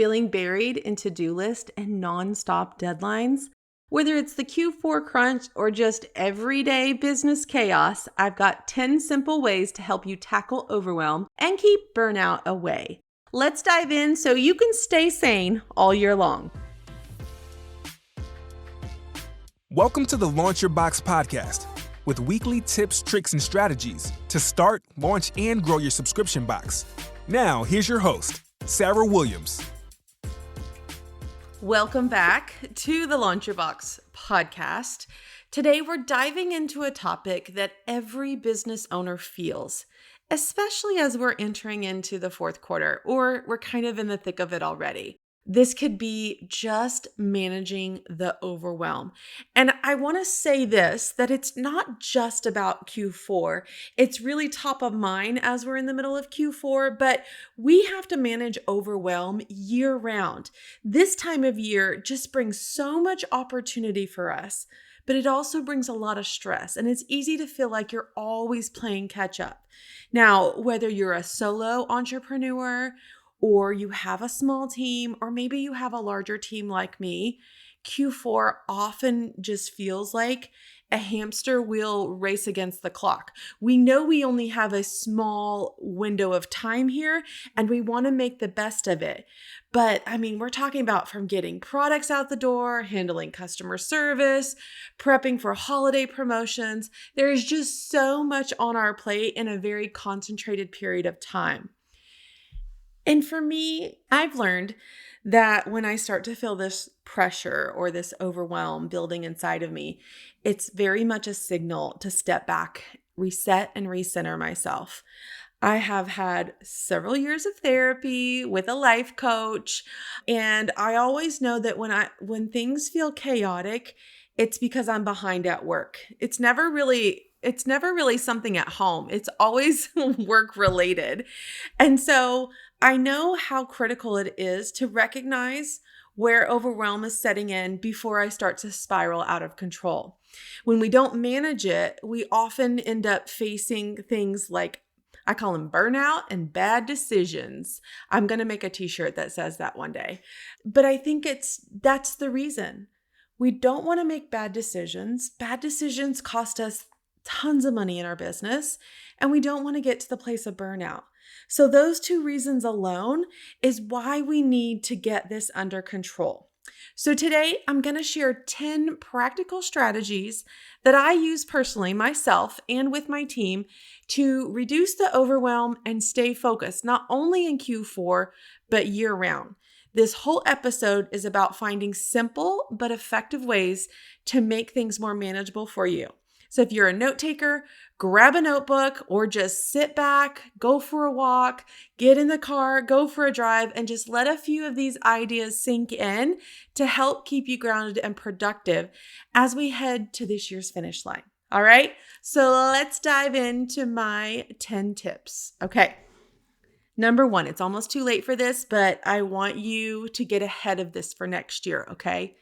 feeling buried in to-do list and nonstop deadlines? Whether it's the Q4 crunch or just everyday business chaos, I've got 10 simple ways to help you tackle overwhelm and keep burnout away. Let's dive in so you can stay sane all year long. Welcome to the Launch Your Box podcast with weekly tips, tricks, and strategies to start, launch, and grow your subscription box. Now, here's your host, Sarah Williams. Welcome back to the Launch Your Box podcast. Today, we're diving into a topic that every business owner feels, especially as we're entering into the fourth quarter, or we're kind of in the thick of it already. This could be just managing the overwhelm. And I want to say this, that it's not just about Q4. It's really top of mind as we're in the middle of Q4, but we have to manage overwhelm year round. This time of year just brings so much opportunity for us, but it also brings a lot of stress. And it's easy to feel like you're always playing catch up. Now, whether you're a solo entrepreneur, or you have a small team, or maybe you have a larger team like me, Q4 often just feels like a hamster wheel race against the clock. We know we only have a small window of time here, and we want to make the best of it. But we're talking about from getting products out the door, handling customer service, prepping for holiday promotions. There is just so much on our plate in a very concentrated period of time. And for me, I've learned that when I start to feel this pressure or this overwhelm building inside of me, it's very much a signal to step back, reset, and recenter myself. I have had several years of therapy with a life coach, and I always know that when things feel chaotic, it's because I'm behind at work. It's never really something at home. It's always work related. And so I know how critical it is to recognize where overwhelm is setting in before I start to spiral out of control. When we don't manage it, we often end up facing things like, I call them burnout and bad decisions. I'm going to make a t-shirt that says that one day. But I think that's the reason. We don't want to make bad decisions. Bad decisions cost us tons of money in our business, and we don't want to get to the place of burnout. So those two reasons alone is why we need to get this under control. So today I'm going to share 10 practical strategies that I use personally myself and with my team to reduce the overwhelm and stay focused, not only in Q4, but year round. This whole episode is about finding simple but effective ways to make things more manageable for you. So if you're a note taker, grab a notebook or just sit back, go for a walk, get in the car, go for a drive, and just let a few of these ideas sink in to help keep you grounded and productive as we head to this year's finish line. All right, so let's dive into my 10 tips. Okay. Number one, it's almost too late for this, but I want you to get ahead of this for next year, okay?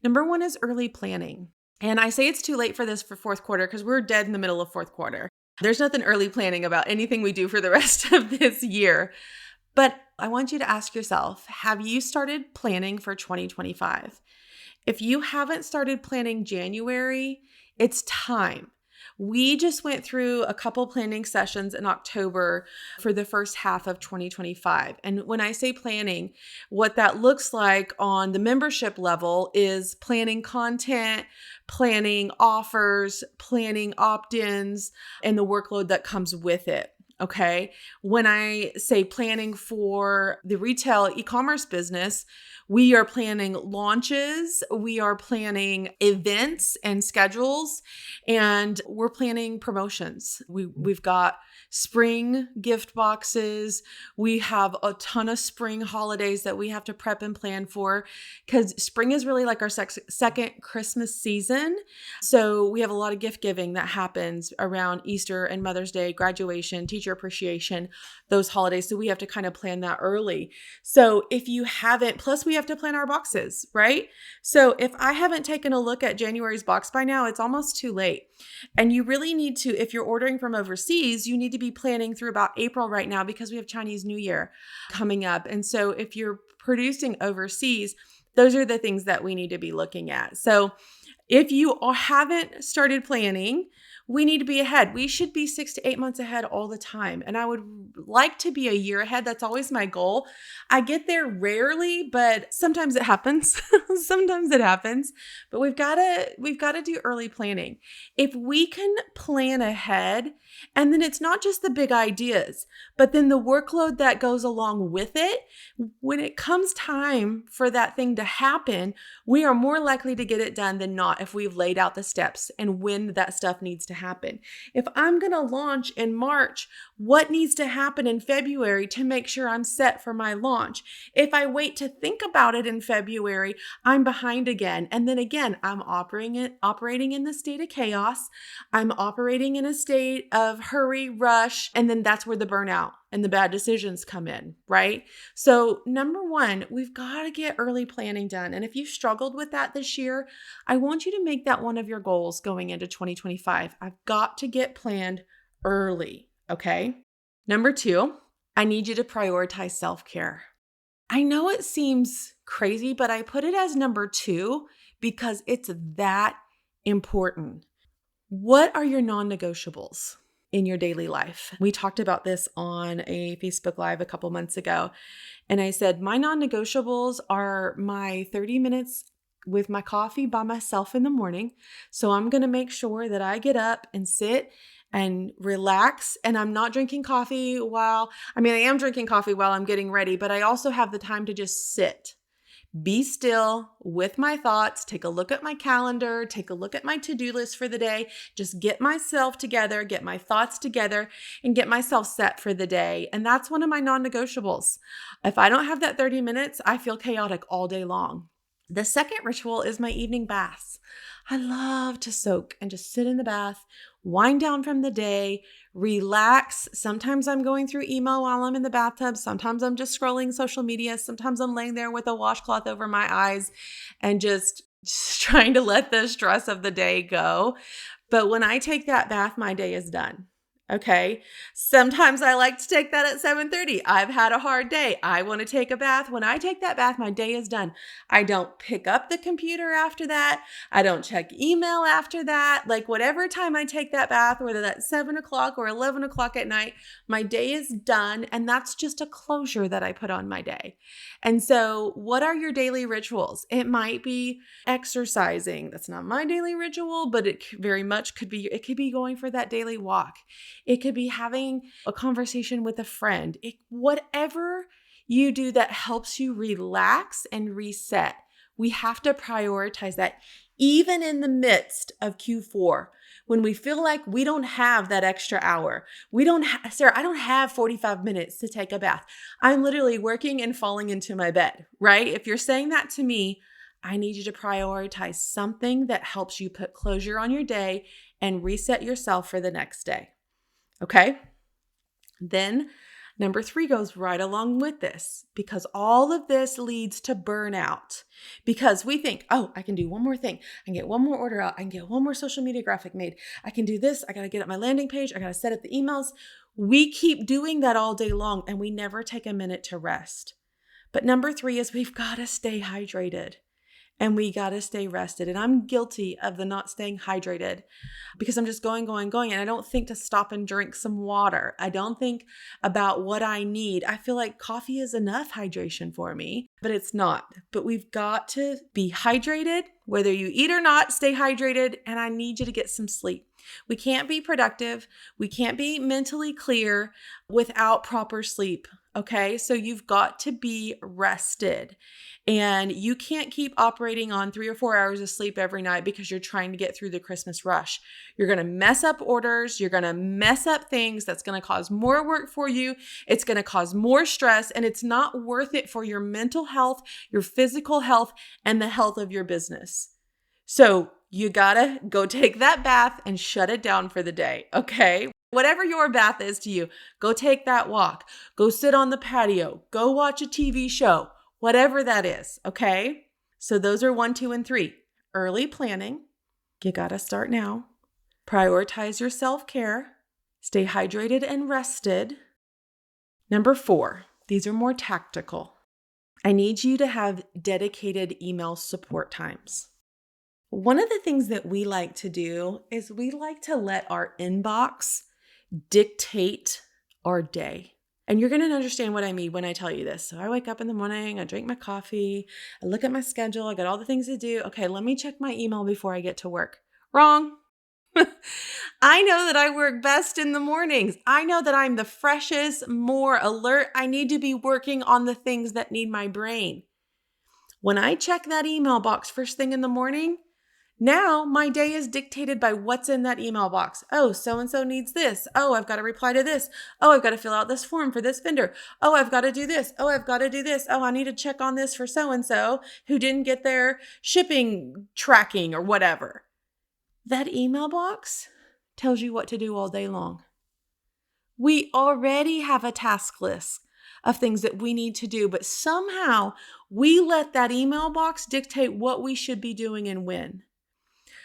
Number one is early planning. And I say it's too late for this for fourth quarter because we're dead in the middle of fourth quarter. There's nothing early planning about anything we do for the rest of this year. But I want you to ask yourself, have you started planning for 2025? If you haven't started planning January, it's time. We just went through a couple planning sessions in October for the first half of 2025. And when I say planning, what that looks like on the membership level is planning content, planning offers, planning opt-ins, and the workload that comes with it. Okay. When I say planning for the retail e-commerce business, we are planning launches, we are planning events and schedules, and we're planning promotions. We've got spring gift boxes. We have a ton of spring holidays that we have to prep and plan for because spring is really like our second Christmas season. So we have a lot of gift giving that happens around Easter and Mother's Day, graduation, teacher teacher appreciation, those holidays. So we have to kind of plan that early. So if you haven't, plus we have to plan our boxes, right? So if I haven't taken a look at January's box by now, it's almost too late. And you really need to, if you're ordering from overseas, you need to be planning through about April right now because we have Chinese New Year coming up. And so if you're producing overseas, those are the things that we need to be looking at. So if you haven't started planning, we need to be ahead. We should be 6 to 8 months ahead all the time. And I would like to be a year ahead. That's always my goal. I get there rarely, but sometimes it happens. Sometimes it happens. But we've got to do early planning. If we can plan ahead, and then it's not just the big ideas, but then the workload that goes along with it, when it comes time for that thing to happen, we are more likely to get it done than not if we've laid out the steps and when that stuff needs to happen. If I'm going to launch in March, what needs to happen in February to make sure I'm set for my launch? If I wait to think about it in February, I'm behind again. And then again, I'm operating in the state of chaos. I'm operating in a state of hurry, rush, and then that's where the burnout and the bad decisions come in, right? So number one, we've got to get early planning done. And if you struggled with that this year, I want you to make that one of your goals going into 2025. I've got to get planned early, okay? Number two, I need you to prioritize self-care. I know it seems crazy, but I put it as number two because it's that important. What are your non-negotiables in your daily life? We talked about this on a Facebook Live a couple months ago. And I said, my non-negotiables are my 30 minutes with my coffee by myself in the morning. So I'm going to make sure that I get up and sit and relax. And I'm not drinking coffee I am drinking coffee while I'm getting ready, but I also have the time to just sit. Be still with my thoughts, take a look at my calendar, take a look at my to-do list for the day, just get myself together, get my thoughts together, and get myself set for the day. And that's one of my non-negotiables. If I don't have that 30 minutes, I feel chaotic all day long. The second ritual is my evening baths. I love to soak and just sit in the bath, wind down from the day, relax. Sometimes I'm going through email while I'm in the bathtub. Sometimes I'm just scrolling social media. Sometimes I'm laying there with a washcloth over my eyes and just trying to let the stress of the day go. But when I take that bath, my day is done. Okay. Sometimes I like to take that at 7:30. I've had a hard day. I want to take a bath. When I take that bath, my day is done. I don't pick up the computer after that. I don't check email after that. Like whatever time I take that bath, whether that's 7 o'clock or 11 o'clock at night, my day is done. And that's just a closure that I put on my day. And so what are your daily rituals? It might be exercising. That's not my daily ritual, but it very much could be, it could be going for that daily walk. It could be having a conversation with a friend. Whatever you do that helps you relax and reset, we have to prioritize that even in the midst of Q4. When we feel like we don't have that extra hour, Sarah, I don't have 45 minutes to take a bath. I'm literally working and falling into my bed, right? If you're saying that to me, I need you to prioritize something that helps you put closure on your day and reset yourself for the next day. Okay? Then number 3 goes right along with this because all of this leads to burnout because we think, oh, I can do one more thing. I can get one more order out. I can get one more social media graphic made. I can do this. I got to get up my landing page. I got to set up the emails. We keep doing that all day long and we never take a minute to rest. But number 3 is we've got to stay hydrated. And we got to stay rested. And I'm guilty of the not staying hydrated because I'm just going. And I don't think to stop and drink some water. I don't think about what I need. I feel like coffee is enough hydration for me, but it's not. But we've got to be hydrated, whether you eat or not, stay hydrated. And I need you to get some sleep. We can't be productive. We can't be mentally clear without proper sleep. Okay, so you've got to be rested and you can't keep operating on 3 or 4 hours of sleep every night because you're trying to get through the Christmas rush. You're going to mess up orders. You're going to mess up things. That's going to cause more work for you. It's going to cause more stress and it's not worth it for your mental health, your physical health, and the health of your business. So you got to go take that bath and shut it down for the day. Okay. Whatever your bath is to you, go take that walk, go sit on the patio, go watch a TV show, whatever that is, okay? So those are 1, 2, and 3. Early planning. You got to start now. Prioritize your self-care. Stay hydrated and rested. Number 4, these are more tactical. I need you to have dedicated email support times. One of the things that we like to do is we like to let our inbox dictate our day. And you're going to understand what I mean when I tell you this. So I wake up in the morning, I drink my coffee, I look at my schedule, I got all the things to do. Okay, let me check my email before I get to work. Wrong. I know that I work best in the mornings. I know that I'm the freshest, more alert. I need to be working on the things that need my brain. When I check that email box first thing in the morning, now my day is dictated by what's in that email box. Oh, so-and-so needs this. Oh, I've got to reply to this. Oh, I've got to fill out this form for this vendor. Oh, I've got to do this. Oh, I've got to do this. Oh, I need to check on this for so-and-so who didn't get their shipping tracking or whatever. That email box tells you what to do all day long. We already have a task list of things that we need to do, but somehow we let that email box dictate what we should be doing and when.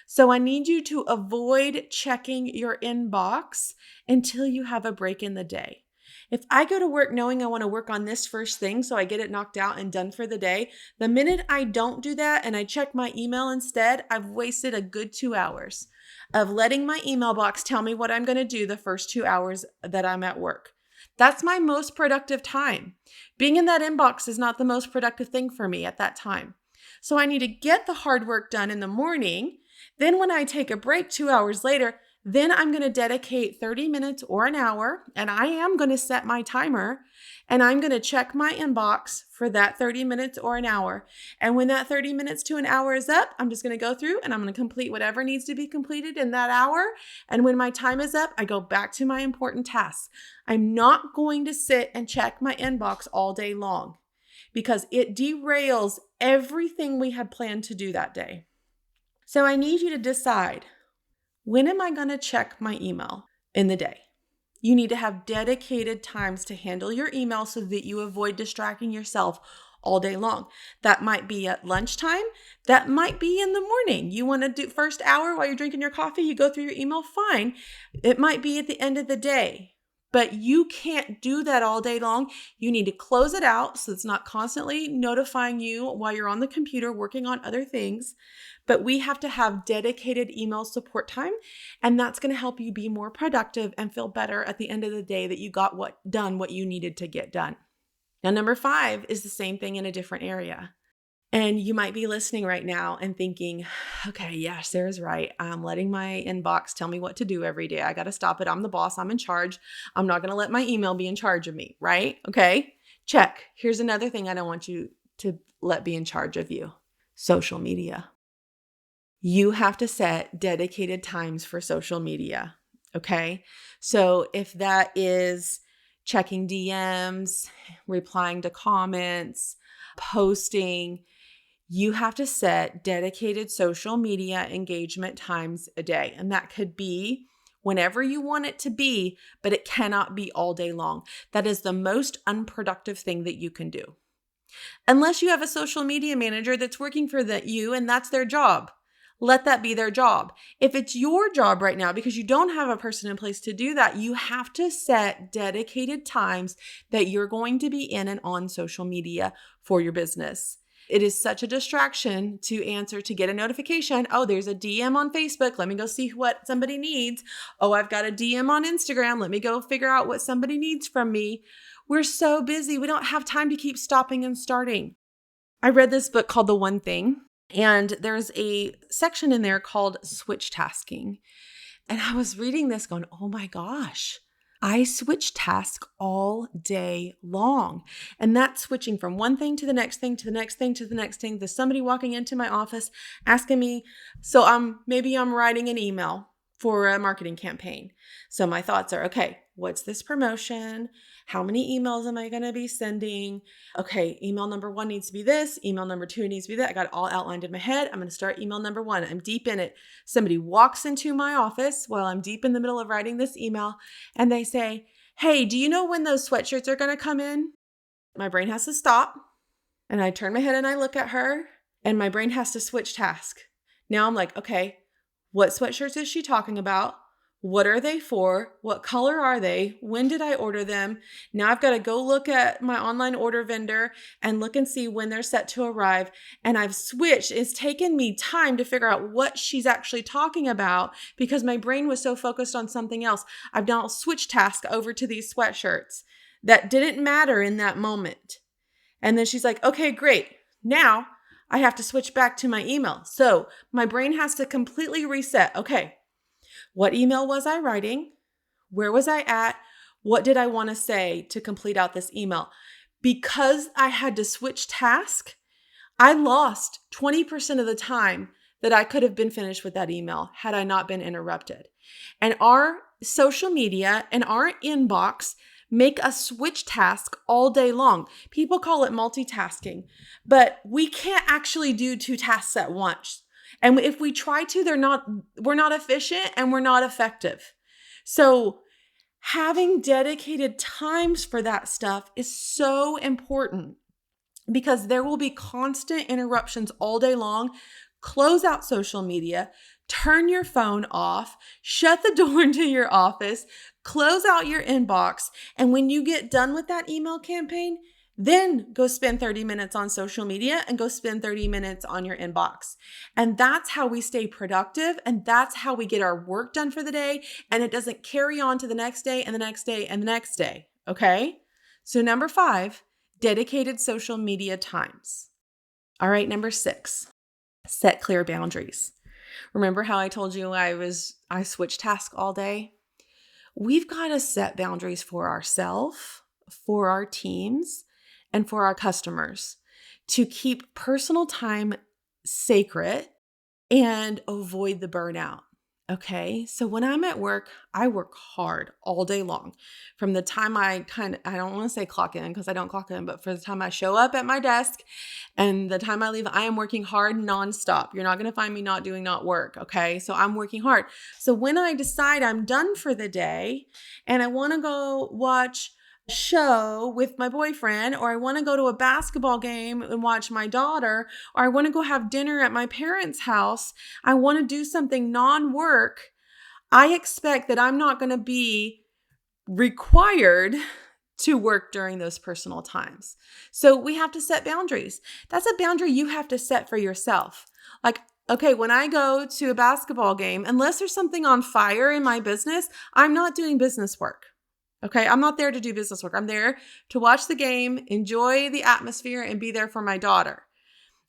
So I need you to avoid checking your inbox until you have a break in the day. If I go to work knowing I want to work on this first thing so I get it knocked out and done for the day, the minute I don't do that and I check my email instead, I've wasted a good 2 hours of letting my email box tell me what I'm going to do the first 2 hours that I'm at work. That's my most productive time. Being in that inbox is not the most productive thing for me at that time. So I need to get the hard work done in the morning. Then when I take a break 2 hours later, then I'm going to dedicate 30 minutes or an hour, and I am going to set my timer, and I'm going to check my inbox for that 30 minutes or an hour. And when that 30 minutes to an hour is up, I'm just going to go through and I'm going to complete whatever needs to be completed in that hour. And when my time is up, I go back to my important tasks. I'm not going to sit and check my inbox all day long because it derails everything we had planned to do that day. So I need you to decide, when am I going to check my email in the day? You need to have dedicated times to handle your email so that you avoid distracting yourself all day long. That might be at lunchtime. That might be in the morning. You want to do first hour while you're drinking your coffee, you go through your email, fine. It might be at the end of the day. But you can't do that all day long. You need to close it out so it's not constantly notifying you while you're on the computer working on other things. But we have to have dedicated email support time, and that's going to help you be more productive and feel better at the end of the day that you got what you needed to get done. Now, number 5 is the same thing in a different area. And you might be listening right now and thinking, okay, yeah, Sarah's right. I'm letting my inbox tell me what to do every day. I got to stop it. I'm the boss. I'm in charge. I'm not going to let my email be in charge of me, right? Okay, check. Here's another thing I don't want you to let be in charge of you. Social media. You have to set dedicated times for social media, okay? So if that is checking DMs, replying to comments, posting, you have to set dedicated social media engagement times a day. And that could be whenever you want it to be, but it cannot be all day long. That is the most unproductive thing that you can do. Unless you have a social media manager that's working for you and that's their job. Let that be their job. If it's your job right now, because you don't have a person in place to do that, you have to set dedicated times that you're going to be in and on social media for your business. It is such a distraction to get a notification. Oh, there's a DM on Facebook. Let me go see what somebody needs. Oh, I've got a DM on Instagram. Let me go figure out what somebody needs from me. We're so busy. We don't have time to keep stopping and starting. I read this book called The One Thing, and there's a section in there called switch tasking. And I was reading this going, oh my gosh, I switch tasks all day long. And that's switching from one thing to the next thing, to the next thing, to the next thing. There's somebody walking into my office asking me, so maybe I'm writing an email for a marketing campaign. So my thoughts are, okay, what's this promotion? How many emails am I going to be sending? Okay, email number 1 needs to be this. Email number 2 needs to be that. I got it all outlined in my head. I'm going to start email number 1. I'm deep in it. Somebody walks into my office while I'm deep in the middle of writing this email, and they say, hey, do you know when those sweatshirts are going to come in? My brain has to stop, and I turn my head and I look at her, and my brain has to switch task. Now I'm like, okay, what sweatshirts is she talking about? What are they for? What color are they? When did I order them? Now I've got to go look at my online order vendor and look and see when they're set to arrive. And I've switched. It's taken me time to figure out what she's actually talking about because my brain was so focused on something else. I've now switched task over to these sweatshirts that didn't matter in that moment. And then she's like, okay, great. Now I have to switch back to my email. So my brain has to completely reset. Okay, what email was I writing? Where was I at? What did I want to say to complete out this email? Because I had to switch task, I lost 20% of the time that I could have been finished with that email had I not been interrupted. And our social media and our inbox make us switch task all day long. People call it multitasking, but we can't actually do 2 tasks at once. And if we try to, we're not efficient and we're not effective. So having dedicated times for that stuff is so important because there will be constant interruptions all day long. Close out social media, turn your phone off, shut the door into your office, close out your inbox. And when you get done with that email campaign, then go spend 30 minutes on social media and go spend 30 minutes on your inbox. And that's how we stay productive. And that's how we get our work done for the day. And it doesn't carry on to the next day and the next day and the next day. Okay. So number 5, dedicated social media times. All right. Number 6, set clear boundaries. Remember how I told you I switched tasks all day? We've got to set boundaries for ourselves, for our teams, and for our customers to keep personal time sacred and avoid the burnout. Okay. So when I'm at work, I work hard all day long. From the time I don't want to say clock in because I don't clock in, but for the time I show up at my desk and the time I leave, I am working hard nonstop. You're not going to find me not work. Okay. So I'm working hard. So when I decide I'm done for the day and I want to go watch show with my boyfriend, or I want to go to a basketball game and watch my daughter, or I want to go have dinner at my parents' house, I want to do something non-work, I expect that I'm not going to be required to work during those personal times. So we have to set boundaries. That's a boundary you have to set for yourself. Like, okay, when I go to a basketball game, unless there's something on fire in my business, I'm not doing business work. Okay, I'm not there to do business work. I'm there to watch the game, enjoy the atmosphere, and be there for my daughter.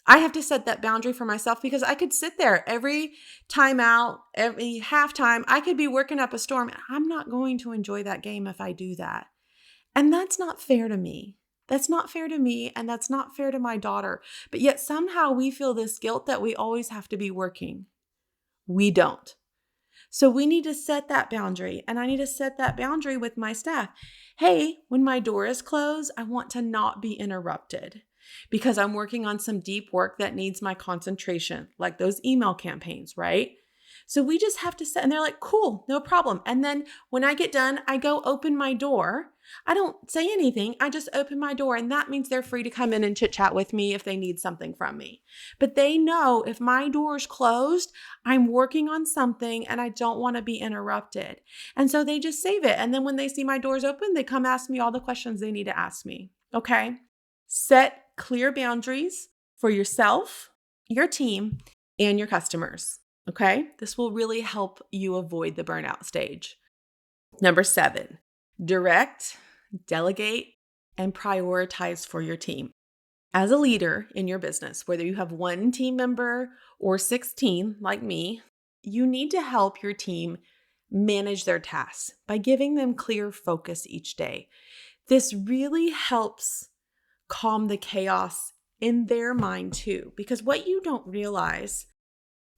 I have to set that boundary for myself because I could sit there every timeout, every halftime. I could be working up a storm. I'm not going to enjoy that game if I do that. And that's not fair to me. That's not fair to me, and that's not fair to my daughter. But yet somehow we feel this guilt that we always have to be working. We don't. So we need to set that boundary, and I need to set that boundary with my staff. Hey, when my door is closed, I want to not be interrupted because I'm working on some deep work that needs my concentration, like those email campaigns, right? So we just have to set, and they're like, cool, no problem. And then when I get done, I go open my door. I don't say anything. I just open my door, and that means they're free to come in and chit chat with me if they need something from me. But they know if my door's closed, I'm working on something and I don't want to be interrupted. And so they just save it. And then when they see my doors open, they come ask me all the questions they need to ask me. Okay? Set clear boundaries for yourself, your team, and your customers. Okay? This will really help you avoid the burnout stage. Number 7, direct, delegate, and prioritize for your team. As a leader in your business, whether you have 1 team member or 16 like me, you need to help your team manage their tasks by giving them clear focus each day. This really helps calm the chaos in their mind too, because what you don't realize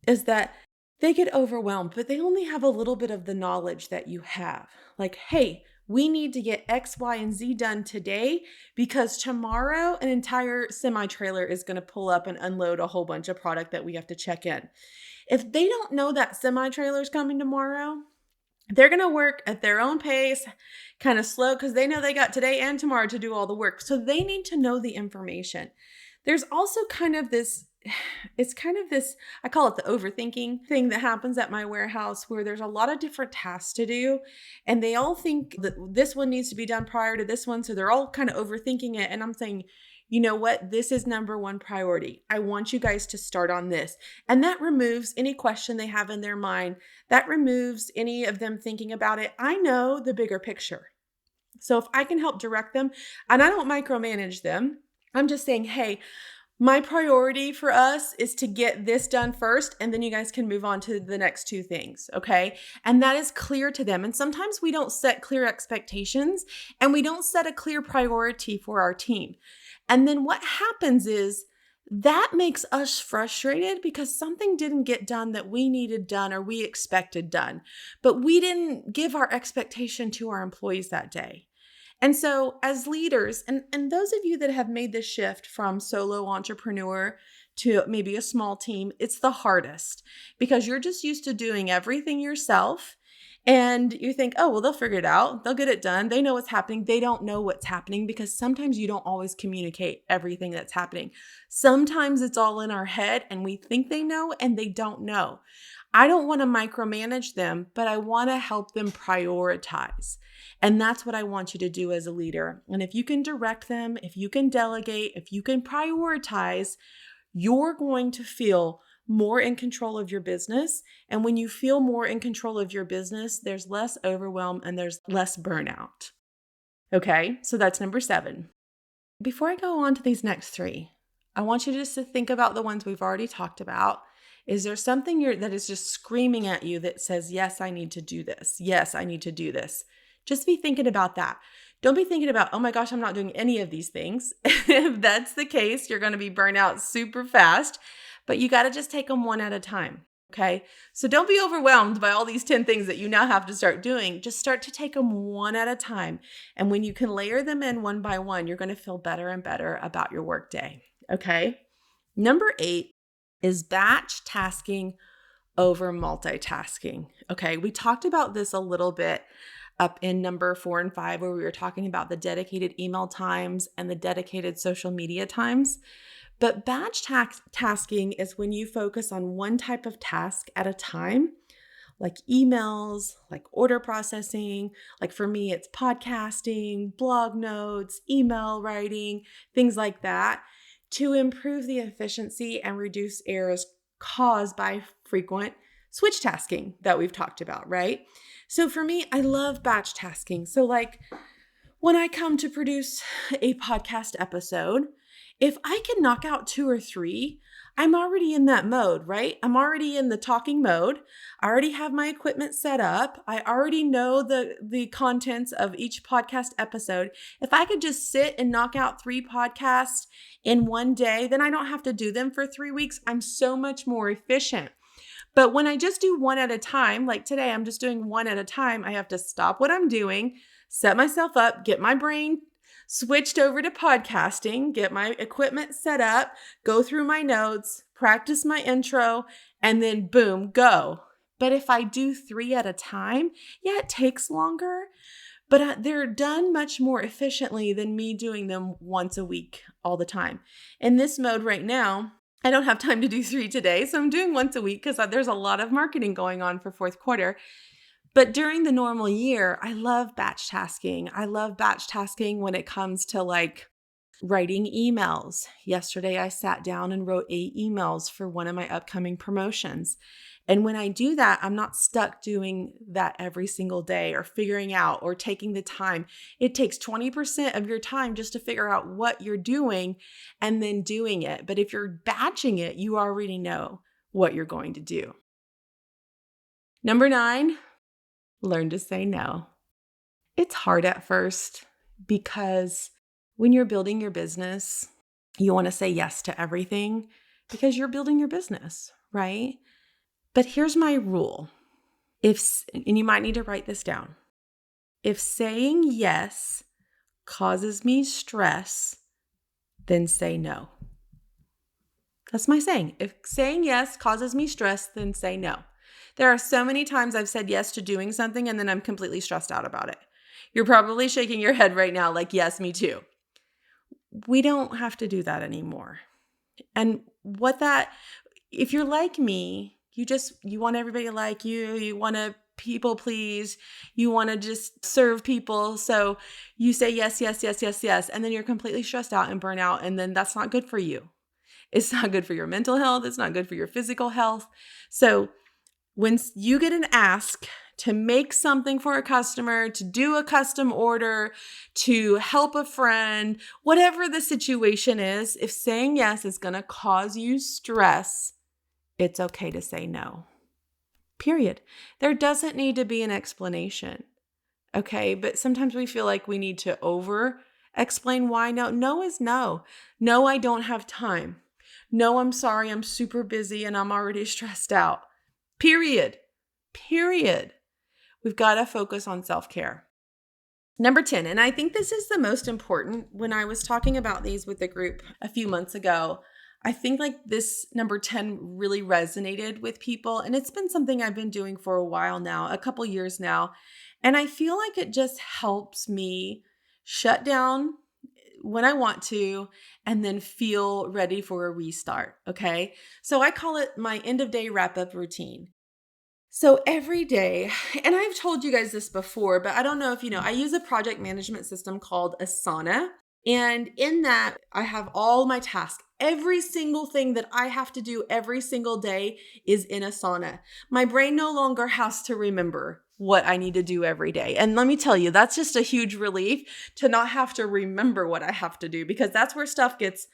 is that they get overwhelmed, but they only have a little bit of the knowledge that you have. Like, hey, We need to get X, Y, and Z done today because tomorrow an entire semi-trailer is going to pull up and unload a whole bunch of product that we have to check in. If they don't know that semi-trailer is coming tomorrow, they're going to work at their own pace, kind of slow, because they know they got today and tomorrow to do all the work. So they need to know the information. There's also kind of this, I call it the overthinking thing that happens at my warehouse where there's a lot of different tasks to do. And they all think that this one needs to be done prior to this one. So they're all kind of overthinking it. And I'm saying, you know what? This is number one priority. I want you guys to start on this. And that removes any question they have in their mind. That removes any of them thinking about it. I know the bigger picture. So if I can help direct them, and I don't micromanage them, I'm just saying, hey, my priority for us is to get this done first, and then you guys can move on to the next two things, okay? And that is clear to them. And sometimes we don't set clear expectations, and we don't set a clear priority for our team. And then what happens is that makes us frustrated because something didn't get done that we needed done or we expected done, but we didn't give our expectation to our employees that day. And so as leaders, and those of you that have made this shift from solo entrepreneur to maybe a small team, it's the hardest because you're just used to doing everything yourself. And you think, oh, well, they'll figure it out. They'll get it done. They know what's happening. They don't know what's happening because sometimes you don't always communicate everything that's happening. Sometimes it's all in our head and we think they know and they don't know. I don't want to micromanage them, but I want to help them prioritize. And that's what I want you to do as a leader. And if you can direct them, if you can delegate, if you can prioritize, you're going to feel more in control of your business. And when you feel more in control of your business, there's less overwhelm and there's less burnout. Okay, so that's number 7. Before I go on to these next 3, I want you just to think about the ones we've already talked about. Is there something that is just screaming at you that says, yes, I need to do this. Yes, I need to do this. Just be thinking about that. Don't be thinking about, oh my gosh, I'm not doing any of these things. If that's the case, you're going to be burnt out super fast. But you got to just take them one at a time, okay? So don't be overwhelmed by all these 10 things that you now have to start doing. Just start to take them one at a time. And when you can layer them in one by one, you're going to feel better and better about your workday, okay? Number 8 is batch tasking over multitasking, okay? We talked about this a little bit up in number 4 and 5 where we were talking about the dedicated email times and the dedicated social media times. But batch tasking is when you focus on one type of task at a time, like emails, like order processing. Like for me, it's podcasting, blog notes, email writing, things like that, to improve the efficiency and reduce errors caused by frequent switch tasking that we've talked about, right? So for me, I love batch tasking. So like when I come to produce a podcast episode, if I can knock out 2 or 3, I'm already in that mode, right? I'm already in the talking mode. I already have my equipment set up. I already know the contents of each podcast episode. If I could just sit and knock out 3 podcasts in one day, then I don't have to do them for 3 weeks. I'm so much more efficient. But when I just do one at a time, like today, I'm just doing one at a time, I have to stop what I'm doing, set myself up, get my brain switched over to podcasting, get my equipment set up, go through my notes, practice my intro, and then boom, go. But if I do 3 at a time, yeah, it takes longer, but they're done much more efficiently than me doing them once a week all the time. In this mode right now, I don't have time to do 3 today, so I'm doing once a week because there's a lot of marketing going on for fourth quarter. But during the normal year, I love batch tasking. I love batch tasking when it comes to like writing emails. Yesterday, I sat down and wrote 8 emails for one of my upcoming promotions. And when I do that, I'm not stuck doing that every single day or figuring out or taking the time. It takes 20% of your time just to figure out what you're doing and then doing it. But if you're batching it, you already know what you're going to do. Number 9, learn to say no. It's hard at first because when you're building your business, you want to say yes to everything because you're building your business, right? But here's my rule. And you might need to write this down. If saying yes causes me stress, then say no. That's my saying. If saying yes causes me stress, then say no. There are so many times I've said yes to doing something and then I'm completely stressed out about it. You're probably shaking your head right now like, yes, me too. We don't have to do that anymore. And if you're like me, you want everybody to like you want to people please, you want to just serve people. So you say yes, yes, yes, yes, yes. And then you're completely stressed out and burnt out. And then that's not good for you. It's not good for your mental health. It's not good for your physical health. So when you get an ask to make something for a customer, to do a custom order, to help a friend, whatever the situation is, if saying yes is going to cause you stress, it's okay to say no. Period. There doesn't need to be an explanation. Okay, but sometimes we feel like we need to over explain why no. No is no. No, I don't have time. No, I'm sorry, I'm super busy and I'm already stressed out. Period. We've got to focus on self-care. Number 10, and I think this is the most important. When I was talking about these with the group a few months ago, I think like this number 10 really resonated with people. And it's been something I've been doing for a while now, a couple years now. And I feel like it just helps me shut down when I want to, and then feel ready for a restart. Okay. So I call it my end of day wrap up routine. So every day, and I've told you guys this before, but I don't know if you know, I use a project management system called Asana. And in that, I have all my tasks. Every single thing that I have to do every single day is in Asana. My brain no longer has to remember what I need to do every day. And let me tell you, that's just a huge relief to not have to remember what I have to do, because that's where stuff gets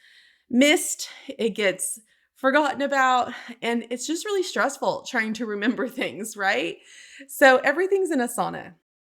missed. It gets forgotten about, and it's just really stressful trying to remember things, right? So everything's in Asana.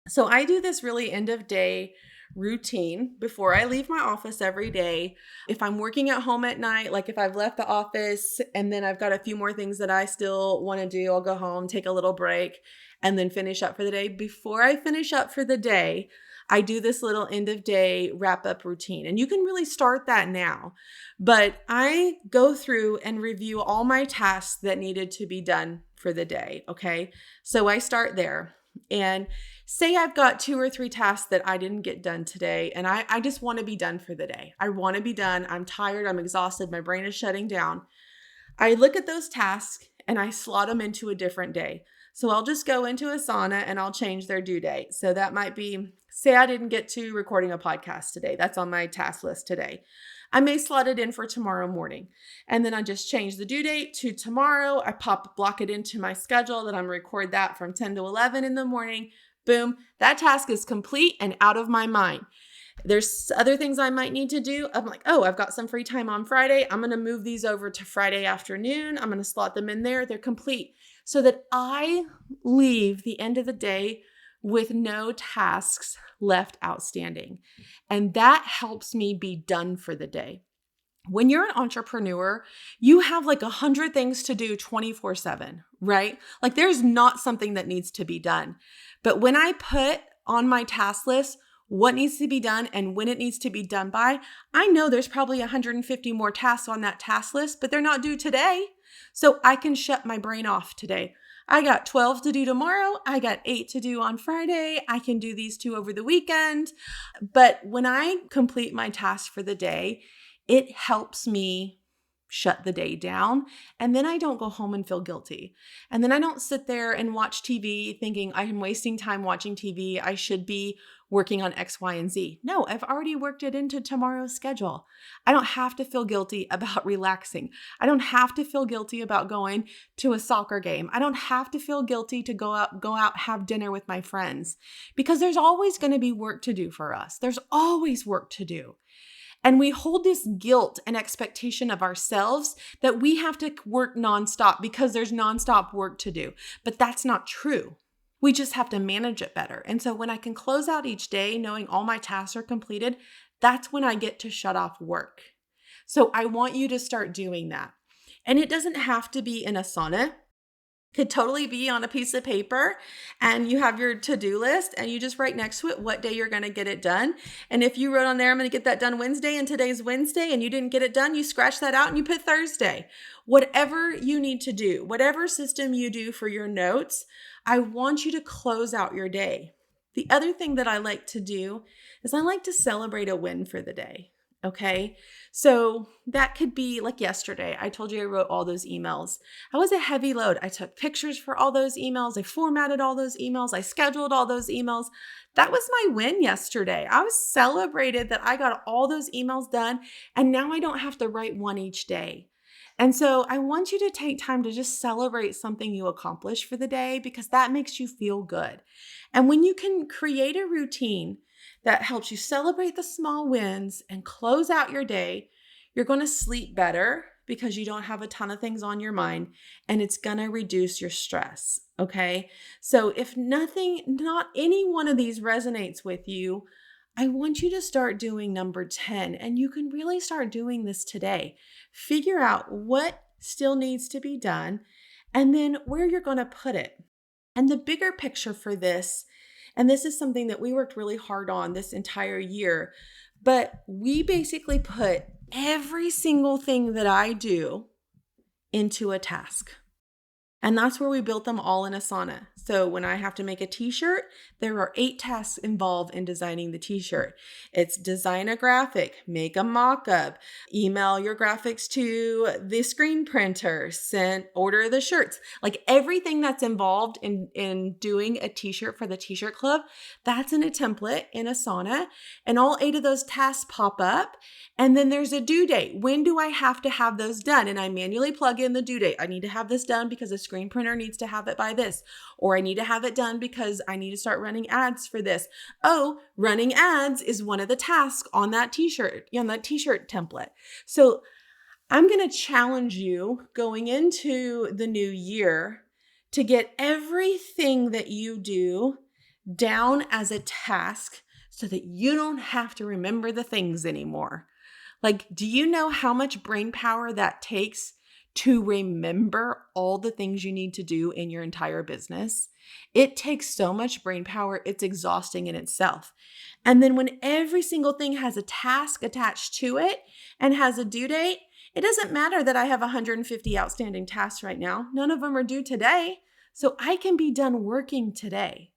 So I do this really end of day routine before I leave my office every day. If I'm working at home at night, like if I've left the office and then I've got a few more things that I still want to do, I'll go home, take a little break, and then finish up for the day. Before I finish up for the day, I do this little end of day wrap up routine. And you can really start that now. But I go through and review all my tasks that needed to be done for the day. Okay. So I start there. And say I've got 2 or 3 tasks that I didn't get done today, and I just want to be done for the day. I want to be done. I'm tired. I'm exhausted. My brain is shutting down. I look at those tasks and I slot them into a different day. So I'll just go into Asana and I'll change their due date. So that might be, say I didn't get to recording a podcast today. That's on my task list today. I may slot it in for tomorrow morning. And then I just change the due date to tomorrow. I block it into my schedule that I'm record that from 10 to 11 in the morning. Boom, that task is complete and out of my mind. There's other things I might need to do. I'm like, oh, I've got some free time on Friday. I'm going to move these over to Friday afternoon. I'm going to slot them in there. They're complete so that I leave the end of the day with no tasks left outstanding. And that helps me be done for the day. When you're an entrepreneur, you have like 100 things to do 24/7, right? Like there's not something that needs to be done. But when I put on my task list what needs to be done and when it needs to be done by, I know there's probably 150 more tasks on that task list, but they're not due today. So I can shut my brain off today. I got 12 to do tomorrow. I got 8 to do on Friday. I can do these 2 over the weekend. But when I complete my task for the day, it helps me shut the day down. And then I don't go home and feel guilty. And then I don't sit there and watch TV thinking I'm wasting time watching TV. I should be working on X, Y, and Z. No, I've already worked it into tomorrow's schedule. I don't have to feel guilty about relaxing. I don't have to feel guilty about going to a soccer game. I don't have to feel guilty to go out, have dinner with my friends, because there's always going to be work to do for us. There's always work to do. And we hold this guilt and expectation of ourselves that we have to work nonstop because there's nonstop work to do. But that's not true. We just have to manage it better. And so when I can close out each day knowing all my tasks are completed, that's when I get to shut off work. So I want you to start doing that. And it doesn't have to be in Asana. Could totally be on a piece of paper, and you have your to-do list and you just write next to it what day you're going to get it done. And if you wrote on there, I'm going to get that done Wednesday, and today's Wednesday, and you didn't get it done, you scratch that out and you put Thursday. Whatever you need to do, whatever system you do for your notes, I want you to close out your day. The other thing that I like to do is I like to celebrate a win for the day. Okay. So that could be like yesterday. I told you I wrote all those emails. That was a heavy load. I took pictures for all those emails. I formatted all those emails. I scheduled all those emails. That was my win yesterday. I was celebrated that I got all those emails done, and now I don't have to write one each day. And so I want you to take time to just celebrate something you accomplished for the day, because that makes you feel good. And when you can create a routine that helps you celebrate the small wins and close out your day, you're going to sleep better because you don't have a ton of things on your mind, and it's going to reduce your stress. Okay. So if not any one of these resonates with you, I want you to start doing number 10, and you can really start doing this today. Figure out what still needs to be done and then where you're going to put it. And the bigger picture for this, and this is something that we worked really hard on this entire year, but we basically put every single thing that I do into a task. And that's where we built them all in Asana. So when I have to make a t-shirt, there are 8 tasks involved in designing the t-shirt. It's design a graphic, make a mock-up, email your graphics to the screen printer, order the shirts. Like everything that's involved in doing a t-shirt for the t-shirt club, that's in a template in Asana. And all 8 of those tasks pop up. And then there's a due date. When do I have to have those done? And I manually plug in the due date. I need to have this done because the screen printer needs to have it by this. Or I need to have it done because I need to start running ads for this. Oh, running ads is one of the tasks on that t-shirt, on that t-shirt template. So I'm going to challenge you going into the new year to get everything that you do down as a task so that you don't have to remember the things anymore. Like, do you know how much brain power that takes to remember all the things you need to do in your entire business? It takes so much brain power. It's exhausting in itself. And then when every single thing has a task attached to it and has a due date, it doesn't matter that I have 150 outstanding tasks right now. None of them are due today. So I can be done working today.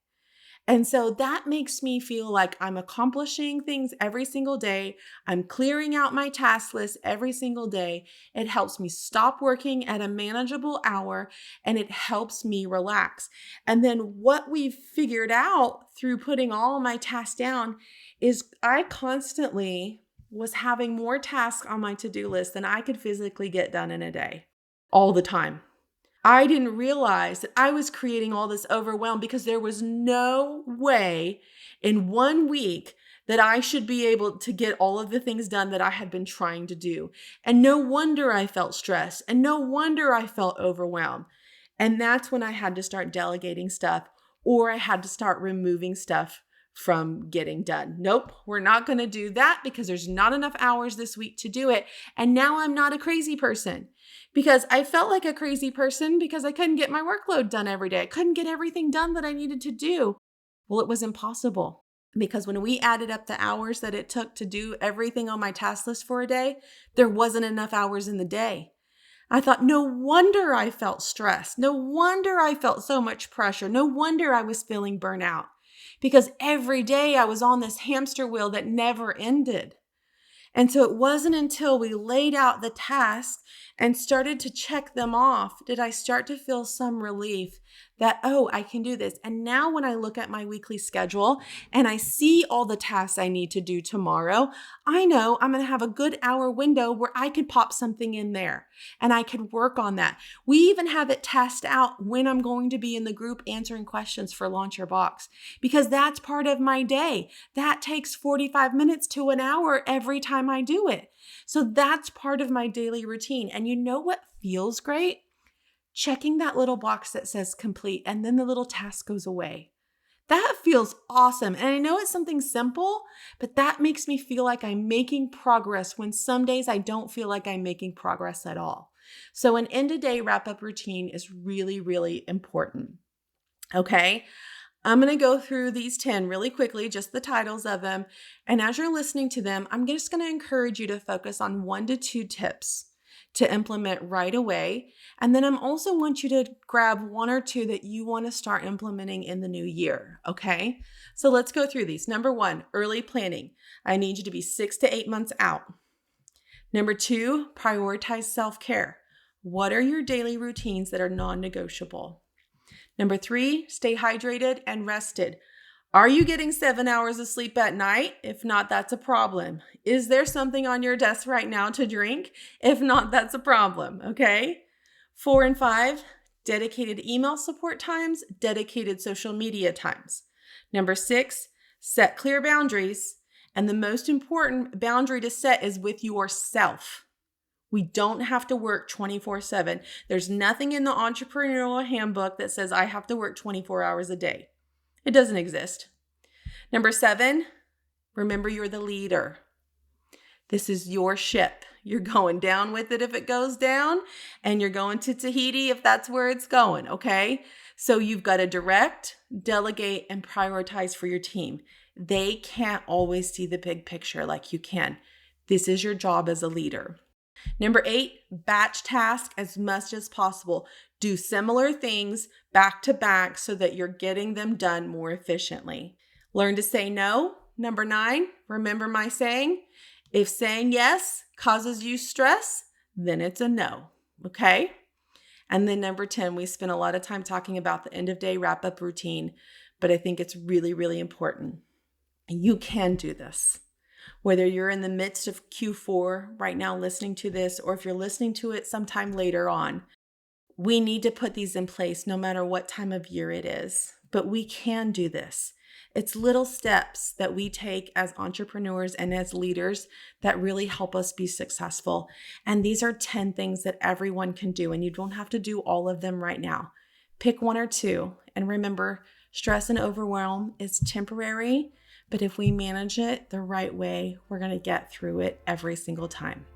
And so that makes me feel like I'm accomplishing things every single day. I'm clearing out my task list every single day. It helps me stop working at a manageable hour, and it helps me relax. And then what we've figured out through putting all my tasks down is I constantly was having more tasks on my to-do list than I could physically get done in a day, all the time. I didn't realize that I was creating all this overwhelm because there was no way in 1 week that I should be able to get all of the things done that I had been trying to do. And no wonder I felt stressed, and no wonder I felt overwhelmed. And that's when I had to start delegating stuff, or I had to start removing stuff from getting done. Nope, we're not going to do that because there's not enough hours this week to do it. And now I'm not a crazy person, because I felt like a crazy person because I couldn't get my workload done every day. I couldn't get everything done that I needed to do. Well, it was impossible, because when we added up the hours that it took to do everything on my task list for a day, there wasn't enough hours in the day. I thought, no wonder I felt stressed. No wonder I felt so much pressure. No wonder I was feeling burnout, because every day I was on this hamster wheel that never ended. And so it wasn't until we laid out the tasks and started to check them off did I start to feel some relief that, oh, I can do this. And now when I look at my weekly schedule and I see all the tasks I need to do tomorrow, I know I'm going to have a good hour window where I could pop something in there and I could work on that. We even have it tasked out when I'm going to be in the group answering questions for Launch Your Box, because that's part of my day. That takes 45 minutes to an hour every time I do it. So that's part of my daily routine. And you know what feels great? Checking that little box that says complete, and then the little task goes away. That feels awesome. And I know it's something simple, but that makes me feel like I'm making progress when some days I don't feel like I'm making progress at all. So an end-of-day wrap-up routine is really, really important. Okay, I'm going to go through these 10 really quickly, just the titles of them. And as you're listening to them, I'm just going to encourage you to focus on 1 to 2 tips to implement right away. And then I'm also want you to grab 1 or 2 that you want to start implementing in the new year. Okay, so let's go through these. Number 1, early planning. I need you to be 6 to 8 months out. Number 2, prioritize self-care. What are your daily routines that are non-negotiable? Number 3, stay hydrated and rested. Are you getting 7 hours of sleep at night? If not, that's a problem. Is there something on your desk right now to drink? If not, that's a problem, okay? 4 and 5, dedicated email support times, dedicated social media times. Number 6, set clear boundaries. And the most important boundary to set is with yourself. We don't have to work 24/7. There's nothing in the Entrepreneurial Handbook that says I have to work 24 hours a day. It doesn't exist. Number 7, remember you're the leader. This is your ship. You're going down with it if it goes down, and you're going to Tahiti if that's where it's going, okay? So you've got to direct, delegate, and prioritize for your team. They can't always see the big picture like you can. This is your job as a leader. Number 8, batch task as much as possible. Do similar things back to back so that you're getting them done more efficiently. Learn to say no. Number 9, remember my saying, if saying yes causes you stress, then it's a no, okay? And then number 10, we spent a lot of time talking about the end of day wrap-up routine, but I think it's really, really important. You can do this. Whether you're in the midst of Q4 right now listening to this, or if you're listening to it sometime later on, we need to put these in place no matter what time of year it is. But we can do this. It's little steps that we take as entrepreneurs and as leaders that really help us be successful. And these are 10 things that everyone can do, and you don't have to do all of them right now. Pick 1 or 2. And remember, stress and overwhelm is temporary. But if we manage it the right way, we're going to get through it every single time.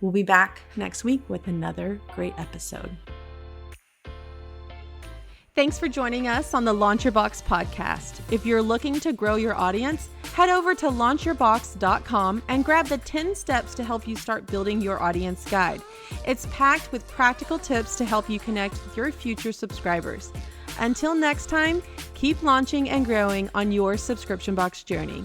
We'll be back next week with another great episode. Thanks for joining us on the Launch Your Box podcast. If you're looking to grow your audience, head over to launchyourbox.com and grab the 10 steps to help you start building your audience guide. It's packed with practical tips to help you connect with your future subscribers. Until next time, keep launching and growing on your subscription box journey.